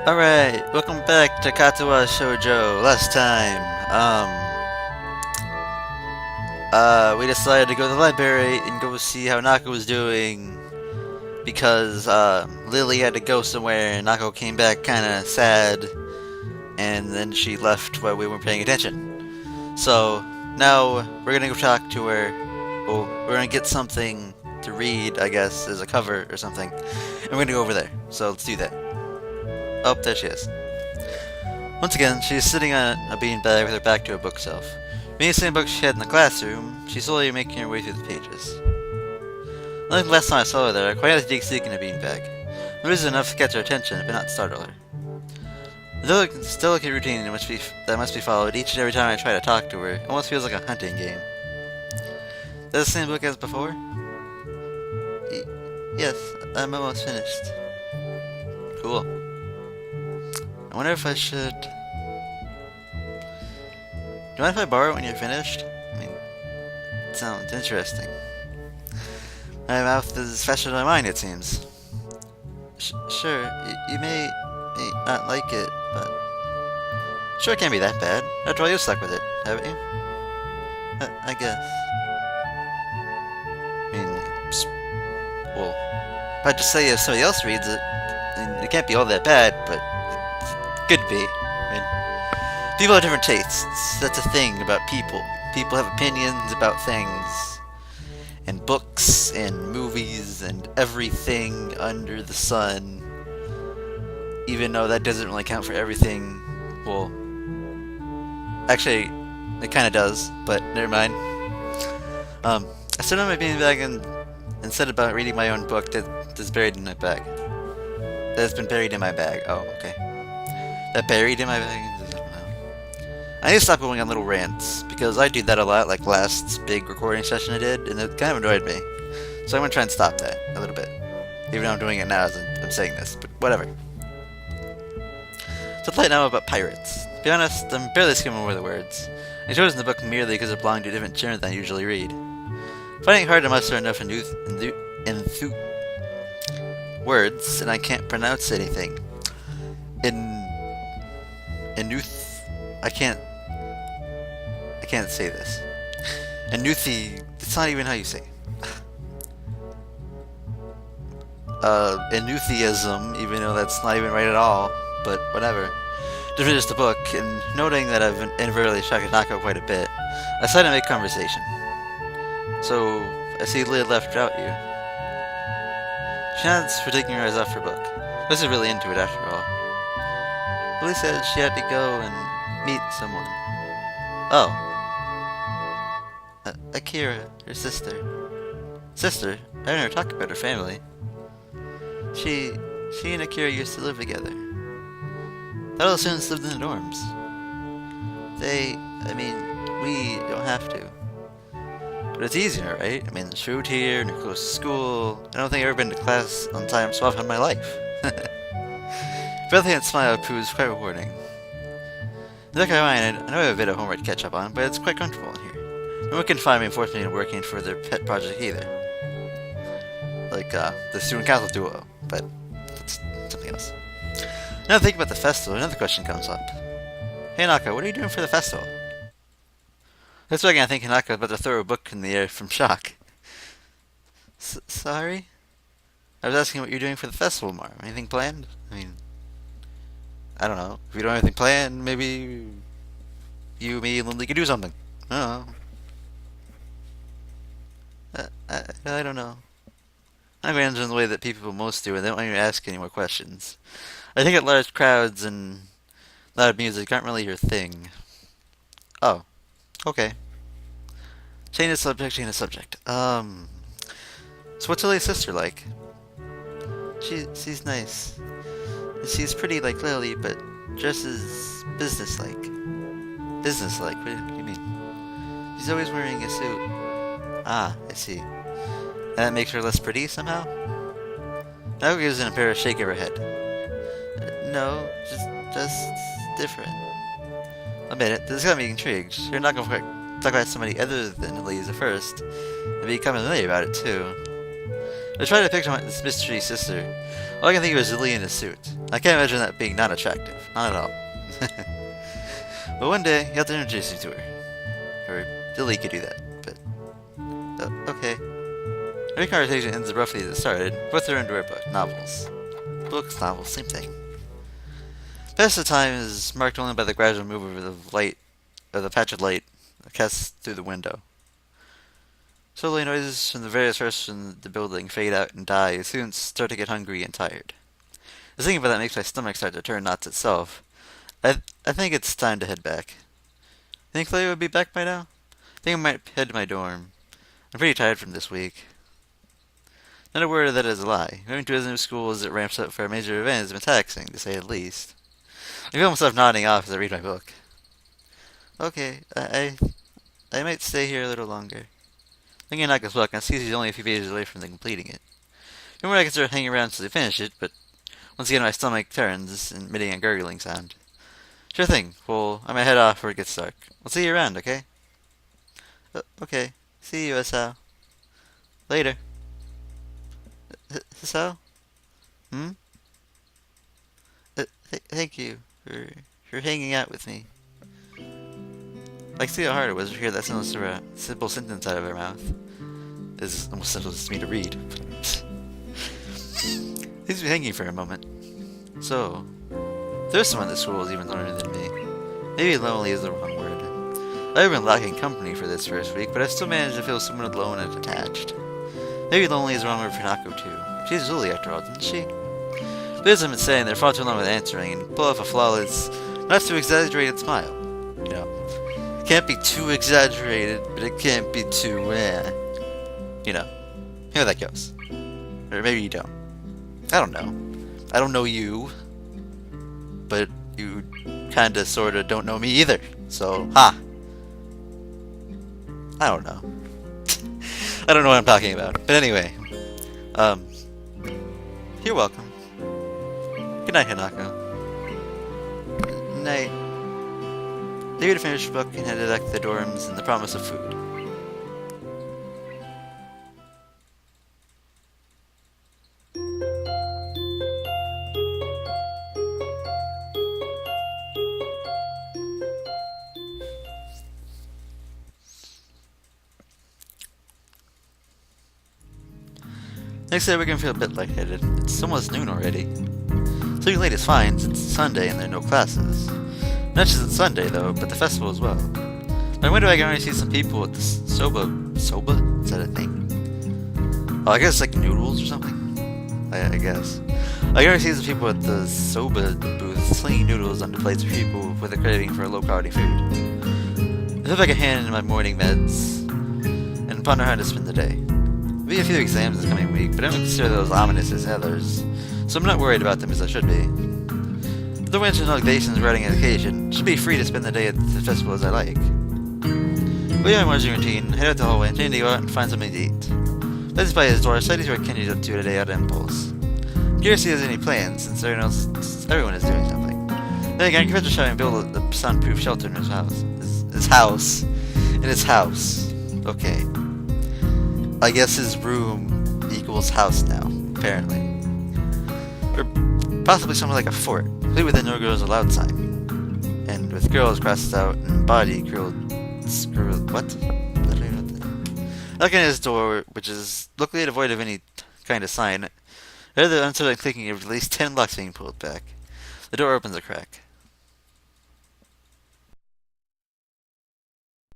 Alright, welcome back to Katawa Shoujo. Last time, we decided to go to the library and go see how Nako was doing because, Lily had to go somewhere and Nako came back kinda sad and then she left while we weren't paying attention. So, now we're gonna go talk to her. Well, we're gonna get something to read, I guess, as a cover or something. And we're gonna go over there. So, let's do that. Oh, there she is. Once again, she is sitting on a beanbag with her back to a bookshelf. Reading the same book she had in the classroom, she's slowly making her way through the pages. Unlike the last time I saw her there, I quite had to dig seek in a beanbag. There is enough to catch her attention, but not startle her. Still like a routine that must be followed each and every time I try to talk to her. It almost feels like a hunting game. Is that the same book as before? Yes, I'm almost finished. Cool. I wonder if I should... Do you mind if I borrow it when you're finished? I mean, it sounds interesting. My mouth is faster than my mind, it seems. Sure, you may not like it, but... Sure, it can't be that bad. After all, you're stuck with it, haven't you? I guess. I mean, well, if I just say if somebody else reads it, then it can't be all that bad, but... Could be. I mean, people have different tastes. That's a thing about people. People have opinions about things, and books, and movies, and everything under the sun. Even though that doesn't really count for everything. Well, actually, it kind of does, but never mind. I stood on my beanbag and said about reading my own book that's buried in my bag. That's been buried in my bag. Oh, okay. That buried in my bag? I need to stop going on little rants, because I do that a lot, like last big recording session I did, and it kind of annoyed me. So I'm going to try and stop that a little bit. Even though I'm doing it now as I'm saying this, but whatever. So play now about pirates. To be honest, I'm barely skimming over the words. I chose the book merely because it belonged to a different genre than I usually read. Finding it hard to muster enough words, and I can't pronounce anything. I can't say this. Enuthi, it's not even how you say it. Enutheism, even though that's not even right at all, but whatever. To finish the book, and noting that I've inadvertently shocked Hanako quite a bit, I decided to make conversation. So, I see Lily left without you. She nods for taking her eyes off her book. This is really into it after all. Lily said she had to go and meet someone. Oh. Akira, her sister. Sister? I never talked about her family. She and Akira used to live together. Thought all the students lived in the dorms. We don't have to. But it's easier, right? I mean, the route here, and you're close to school. I don't think I've ever been to class on time so often in my life. Brilliant smile proves quite rewarding. In the back of my mind, I know I have a bit of homework to catch up on, but it's quite comfortable in here. No one can find me and force me into working for their pet project either. Like, the student council duo, but that's something else. Now thinking about the festival, another question comes up. Hey Naka, what are you doing for the festival? That's why I think Hanako was about to throw a book in the air from shock. Sorry? I was asking what you're doing for the festival, Mar. Anything planned? I mean, I don't know. If you don't have anything planned, maybe you, me, and Lily could do something. I don't know. I don't know. I'm going to answer in the way that people most do, and they don't want you to ask any more questions. I think that large crowds and loud music aren't really your thing. Oh. Okay. Change the subject. So what's Lily's sister like? She's nice. She's pretty like Lily, but dresses businesslike. Businesslike? What do you mean? She's always wearing a suit. Ah, I see. And that makes her less pretty somehow? Naoko gives an embarrassed shake of her head. No, just different. Admit it, this got me intrigued. You're not going to talk about somebody other than Lisa first, and become familiar about it too. I tried to picture this mystery sister. All I can think of is Lily in a suit. I can't imagine that being not attractive. Not at all. But one day, you have to introduce me to her. Or Lily could do that, but... okay. Every conversation ends abruptly as it started. Both are into her book, novels. Books, novels, same thing. Past the time is marked only by the gradual move of the light, of the patch of light cast through the window. Slowly, noises from the various restaurants in the building fade out and die as students start to get hungry and tired. The thinking about that makes my stomach start to turn knots itself. I think it's time to head back. Think Clay would be back by now? I think I might head to my dorm. I'm pretty tired from this week. Not a word of that is a lie. Moving to a new school as it ramps up for a major event has been taxing, to say the least. I feel myself nodding off as I read my book. Okay, I might stay here a little longer. Looking at Hanako-san's book, I see he's only a few pages away from completing it. Normally I can start hanging around until I finish it, but once again my stomach turns, emitting a gurgling sound. Sure thing. Well, I might head off before it gets dark. I'll see you around, okay? Okay. See you, Asao. Later. Asao? Hmm? Thank you for hanging out with me. Like, see how hard it was to hear that simple sentence out of her mouth. It's almost simple just for me to read. Leaves me hanging for a moment. So, there's someone at the school who's even learner than me. Maybe lonely is the wrong word. I've been lacking company for this first week, but I still managed to feel somewhat alone and detached. Maybe lonely is the wrong word for Hanako too. She's Lily after all, didn't she? But as I've been saying, they're far too long with answering, and pull off a flawless, not too exaggerated smile. You know, it can't be too exaggerated, but it can't be too, you know how that goes. Or maybe you don't. I don't know. I don't know you, but you kinda sorta don't know me either. So, ha! I don't know. I don't know what I'm talking about. But anyway, you're welcome. Good night, Hanako. Good night. David finished the book and headed back to the dorms in the promise of food. Next day, we're gonna feel a bit lightheaded. It's almost noon already. Sleeping late is fine since it's Sunday and there are no classes. Not just it's Sunday though, but the festival as well. By window, I can already see some people at the soba. Soba? Is that a thing? Oh, I guess like noodles or something. I guess. I can already see some people at the soba booth slinging noodles onto plates for people with a craving for low-quality food. I flip back a hand in my morning meds and ponder how to spend the day. There'll be a few exams this coming week, but I don't consider those ominous as others, so I'm not worried about them as I should be. If there weren't obligations regarding education, I should be free to spend the day at the festival as I like. Leaving my morning routine, head out the hallway, intending to go out and find something to eat. Passing by his door, I studied what Kenny's up to today out of impulse. I'm curious if he has any plans, since everyone is doing something. Then again, I confess to having built a soundproof shelter in his house. In his house. Okay. I guess his room equals house now, apparently. Or possibly something like a fort, complete with a no girls allowed sign. And with girls crossed out and body screwed, what? I don't even know what that is. Looking at his door, which is luckily devoid of any kind of sign, I heard the uncertain clicking of at least 10 locks being pulled back. The door opens a crack.